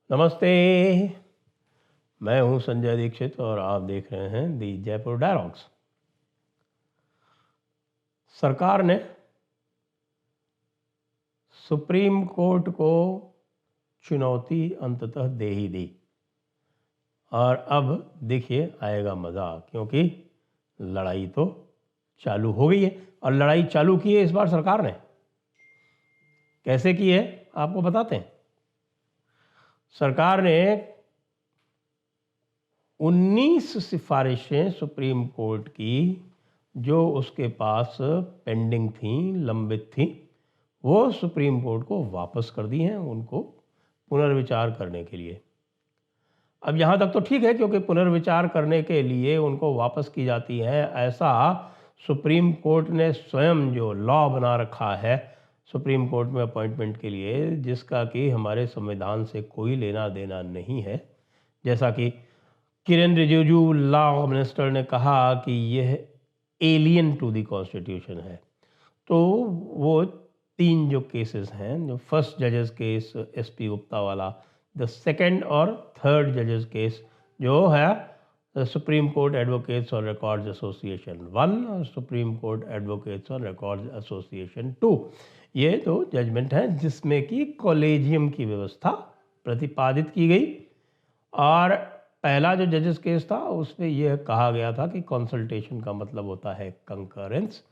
नमस्ते। मैं हूं संजय दीक्षित और आप देख रहे हैं दी जयपुर डायलॉग्स। सरकार ने सुप्रीम कोर्ट को चुनौती अंततः दे ही दी और अब देखिए आएगा मज़ा, क्योंकि लड़ाई तो चालू हो गई है। और लड़ाई चालू की है इस बार सरकार ने। कैसे की है आपको बताते हैं। सरकार ने 19 सिफारिशें सुप्रीम कोर्ट की जो उसके पास पेंडिंग थी, लंबित थी, वो सुप्रीम कोर्ट को वापस कर दी हैं, उनको पुनर्विचार करने के लिए। अब यहाँ तक तो ठीक है, क्योंकि पुनर्विचार करने के लिए उनको वापस की जाती हैं, ऐसा सुप्रीम कोर्ट ने स्वयं जो लॉ बना रखा है सुप्रीम कोर्ट में अपॉइंटमेंट के लिए, जिसका कि हमारे संविधान से कोई लेना देना नहीं है। जैसा कि किरेन रिजिजू लॉ मिनिस्टर ने कहा कि यह एलियन टू द कॉन्स्टिट्यूशन है। तो वो 3 जो केसेस हैं, जो फर्स्ट जजेस केस एसपी गुप्ता वाला, द सेकंड और थर्ड जजेस केस जो है supreme court advocates on records association 1 और supreme court advocates on records association 2, ये दो जजमेंट हैं जिसमें कि कॉलेजियम की व्यवस्था प्रतिपादित की गई। और पहला जो जजेस केस था उसमें यह कहा गया था कि कंसल्टेशन का मतलब होता है कंकरेंस,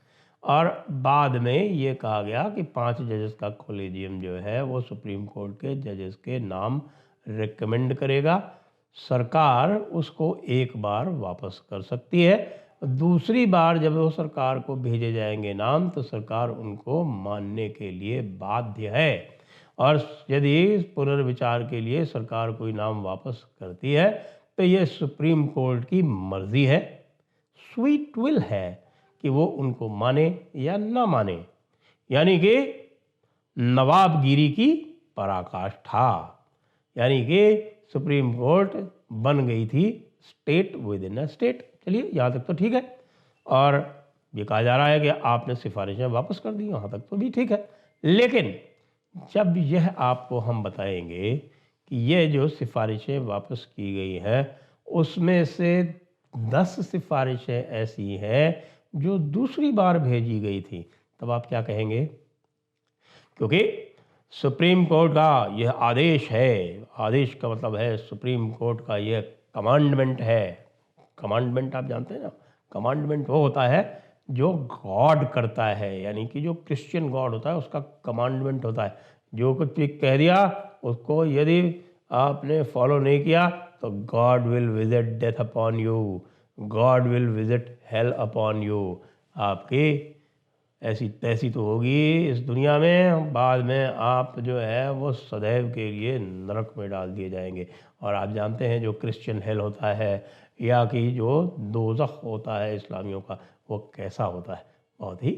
और बाद में ये कहा गया कि 5 जजेस का कॉलेजियम जो है वो सुप्रीम कोर्ट के जजेस के नाम रिकमेंड करेगा। सरकार उसको एक बार वापस कर सकती है, दूसरी बार जब वो सरकार को भेजे जाएंगे नाम तो सरकार उनको मानने के लिए बाध्य है। और यदि पुनर्विचार के लिए सरकार कोई नाम वापस करती है तो ये सुप्रीम कोर्ट की मर्जी है, स्वीट विल है कि वो उनको माने या ना माने। यानी कि नवाबगिरी की पराकाष्ठा। यानी कि सुप्रीम कोर्ट बन गई थी state with in a state. चलिए यहाँ तक तो ठीक है। और ये कहा जा रहा है कि आपने सिफारिशें वापस कर दी, यहाँ तक तो भी ठीक है। लेकिन जब यह आपको हम बताएंगे कि ये जो सिफारिशें वापस की गई हैं उसमें से 10 सिफारिशें ऐसी हैं जो दूसरी बार भेजी गई थी, तब आप क्या कहेंगे? क्योंकि सुप्रीम कोर्ट का यह आदेश है, आदेश का मतलब है सुप्रीम कोर्ट का यह कमांडमेंट है। कमांडमेंट आप जानते हैं ना, कमांडमेंट वो होता है जो गॉड करता है, यानी कि जो क्रिश्चियन गॉड होता है उसका कमांडमेंट होता है। जो कुछ भी कह दिया उसको यदि आपने फॉलो नहीं किया तो God will visit death upon you, God will visit hello upon you. आपकी ऐसी तैसी तो होगी इस दुनिया में, बाद में आप जो है वो सदैव के लिए नरक में डाल दिए जाएंगे। और आप जानते हैं जो क्रिश्चियन हेल होता है या कि जो दोज़ख होता है इस्लामियों का, वो कैसा होता है? बहुत ही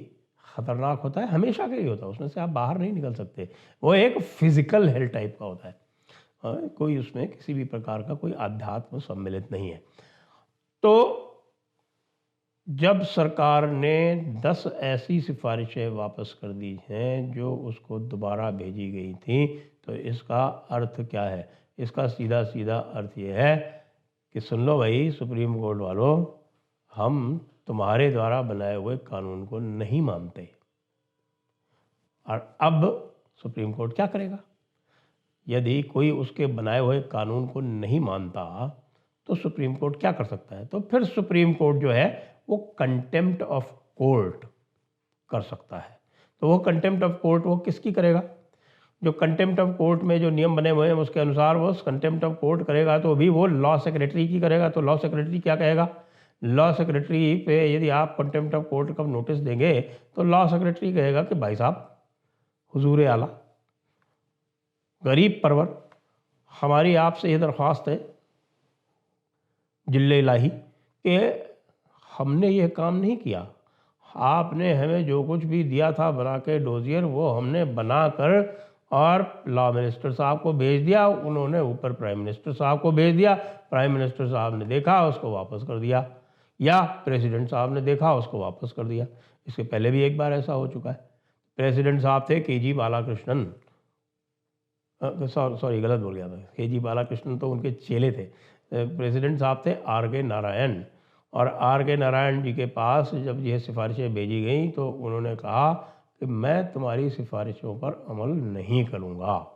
ख़तरनाक होता है, हमेशा के लिए होता है, उसमें से आप बाहर नहीं निकल सकते। वो एक फिज़िकल हेल टाइप का होता है। कोई उसमें किसी भी प्रकार का कोई आध्यात्म सम्मिलित नहीं है। तो जब सरकार ने 10 ऐसी सिफारिशें वापस कर दी हैं जो उसको दोबारा भेजी गई थी, तो इसका अर्थ क्या है? इसका सीधा सीधा अर्थ ये है कि सुन लो भाई सुप्रीम कोर्ट वालों, हम तुम्हारे द्वारा बनाए हुए कानून को नहीं मानते। और अब सुप्रीम कोर्ट क्या करेगा? यदि कोई उसके बनाए हुए कानून को नहीं मानता तो सुप्रीम कोर्ट क्या कर सकता है? तो फिर सुप्रीम कोर्ट जो है वो कंटेम्प्ट ऑफ कोर्ट कर सकता है। तो वो कंटेम्प्ट ऑफ कोर्ट वो किसकी करेगा? जो कंटेम्प्ट ऑफ कोर्ट में जो नियम बने हुए हैं उसके अनुसार वो कंटेम्प्ट ऑफ कोर्ट करेगा, तो भी वो लॉ सेक्रेटरी की करेगा। तो लॉ सेक्रेटरी क्या कहेगा? लॉ सेक्रेटरी पे यदि आप कंटेम्प्ट ऑफ कोर्ट का नोटिस देंगे तो लॉ सेक्रेटरी कहेगा कि भाई साहब, हुजूर आला, गरीब परवर, हमारी आपसे ये दरख्वास्त है जिल्ले इलाही कि हमने ये काम नहीं किया। आपने हमें जो कुछ भी दिया था बना के डोजियर, वो हमने बनाकर और लॉ मिनिस्टर साहब को भेज दिया, उन्होंने ऊपर प्राइम मिनिस्टर साहब को भेज दिया, प्राइम मिनिस्टर साहब ने देखा उसको वापस कर दिया, या प्रेसिडेंट साहब ने देखा उसको वापस कर दिया। इसके पहले भी एक बार ऐसा हो चुका है। प्रेसिडेंट साहब थे के जी बालाकृष्णन, सॉरी गलत बोल गया था, के.जी. बालाकृष्णन तो उनके चेले थे। प्रेसिडेंट साहब थे आर.के. नारायण, और आर.के. नारायण जी के पास जब ये सिफारिशें भेजी गई तो उन्होंने कहा कि मैं तुम्हारी सिफारिशों पर अमल नहीं करूँगा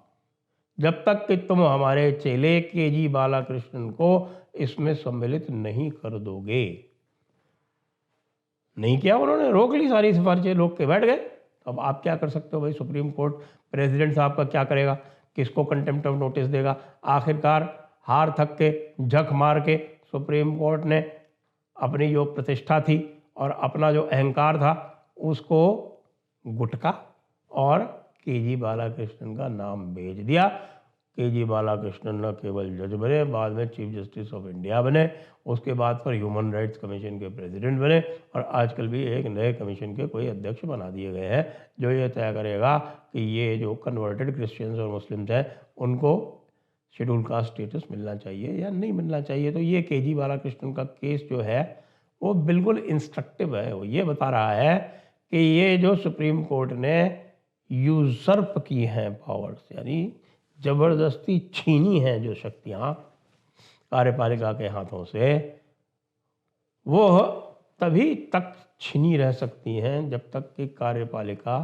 जब तक कि तुम हमारे चेले के.जी. बालाकृष्णन को इसमें सम्मिलित नहीं कर दोगे। नहीं किया उन्होंने, रोक ली सारी सिफारिशें, रोक के बैठ गए। अब आप क्या कर सकते हो भाई? सुप्रीम कोर्ट प्रेसिडेंट साहब का क्या करेगा? किसको कंटेम्प्ट ऑफ नोटिस देगा? आखिरकार हार थक के, झक मार के सुप्रीम कोर्ट ने अपनी जो प्रतिष्ठा थी और अपना जो अहंकार था उसको गुटका और के.जी. बालाकृष्णन का नाम भेज दिया। के.जी. बालाकृष्णन न केवल जज बने, बाद में चीफ जस्टिस ऑफ इंडिया बने, उसके बाद पर ह्यूमन राइट्स कमीशन के प्रेसिडेंट बने, और आजकल भी एक नए कमीशन के कोई अध्यक्ष बना दिए गए हैं जो ये तय करेगा कि ये जो कन्वर्टेड क्रिश्चियंस और मुस्लिम्स हैं उनको शेड्यूल कास्ट स्टेटस मिलना चाहिए या नहीं मिलना चाहिए। तो ये के.जी. बालाकृष्णन का केस जो है वो बिल्कुल इंस्ट्रक्टिव है। वो ये बता रहा है कि ये जो सुप्रीम कोर्ट ने यूजर्प की हैं पावर्स, यानी ज़बरदस्ती छीनी हैं जो शक्तियाँ कार्यपालिका के हाथों से, वो तभी तक छीनी रह सकती हैं जब तक कि कार्यपालिका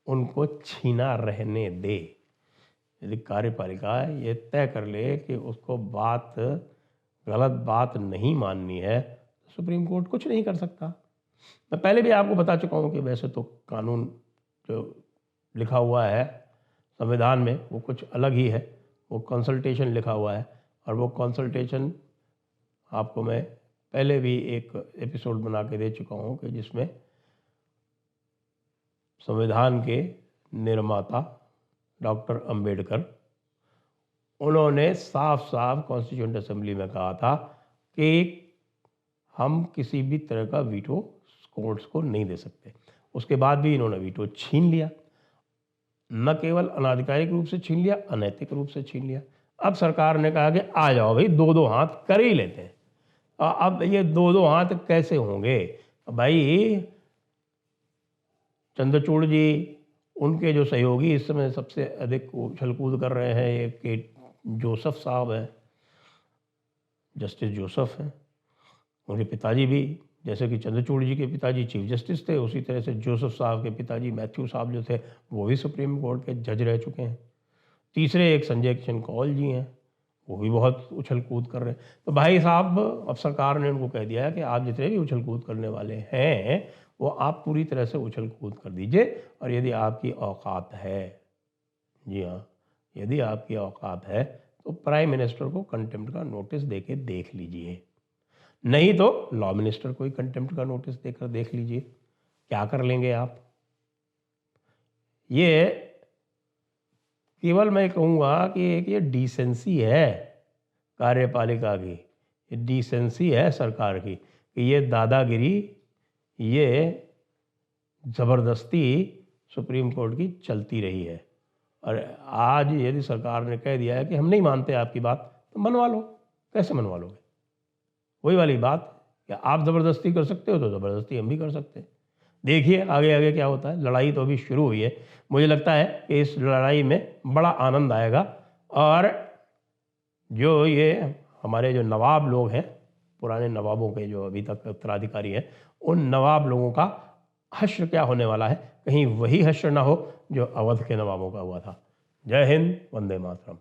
उनको छीना रहने दे। यदि कार्यपालिका ये तय कर ले कि उसको गलत बात नहीं माननी है तो सुप्रीम कोर्ट कुछ नहीं कर सकता। मैं पहले भी आपको बता चुका हूँ कि वैसे तो कानून जो लिखा हुआ है संविधान में वो कुछ अलग ही है, वो कंसल्टेशन लिखा हुआ है, और वो कंसल्टेशन आपको मैं पहले भी एक एपिसोड बना के दे चुका हूँ कि जिसमें संविधान के निर्माता डॉक्टर अंबेडकर, उन्होंने साफ साफ कॉन्स्टिट्यूएंट असेंबली में कहा था कि हम किसी भी तरह का वीटो कोर्ट्स को नहीं दे सकते। उसके बाद भी इन्होंने वीटो छीन लिया, न केवल अनाधिकारिक रूप से छीन लिया, अनैतिक रूप से छीन लिया। अब सरकार ने कहा कि आ जाओ भाई, दो दो हाथ कर ही लेते हैं। अब ये दो दो हाथ कैसे होंगे भाई? चंद्रचूड़ जी, उनके जो सहयोगी इस समय सबसे अधिक उछल कूद कर रहे हैं, ये के जोसेफ साहब हैं, जस्टिस जोसेफ हैं। उनके पिताजी भी, जैसे कि चंद्रचूड़ जी के पिताजी चीफ जस्टिस थे, उसी तरह से जोसेफ साहब के पिताजी मैथ्यू साहब जो थे वो भी सुप्रीम कोर्ट के जज रह चुके हैं। तीसरे एक संजय किशन कौल जी हैं, वो भी बहुत उछल कूद कर रहे हैं। तो भाई साहब, अब सरकार ने उनको कह दिया है कि आप जितने भी उछल कूद करने वाले हैं वो आप पूरी तरह से उछल कूद कर दीजिए, और यदि आपकी औकात है, जी हाँ, यदि आपकी औकात है तो प्राइम मिनिस्टर को कंटेम्प्ट का नोटिस दे के देख लीजिए, नहीं तो लॉ मिनिस्टर को ही कंटेम्प्ट का नोटिस देकर देख लीजिए क्या कर लेंगे आप। ये केवल मैं कहूँगा कि एक ये डिसेंसी है कार्यपालिका की, ये डिसेंसी है सरकार की कि ये दादागिरी, ये ज़बरदस्ती सुप्रीम कोर्ट की चलती रही है। और आज यदि सरकार ने कह दिया है कि हम नहीं मानते आपकी बात, तो मनवा लो। कैसे मनवा लोगे? वही वाली बात कि आप ज़बरदस्ती कर सकते हो तो ज़बरदस्ती हम भी कर सकते हैं। देखिए आगे आगे क्या होता है। लड़ाई तो अभी शुरू हुई है। मुझे लगता है कि इस लड़ाई में बड़ा आनंद आएगा, और जो ये हमारे जो नवाब लोग हैं, पुराने नवाबों के जो अभी तक उत्तराधिकारी हैं, उन नवाब लोगों का हश्र क्या होने वाला है, कहीं वही हश्र ना हो जो अवध के नवाबों का हुआ था। जय हिंद, वंदे मातरम।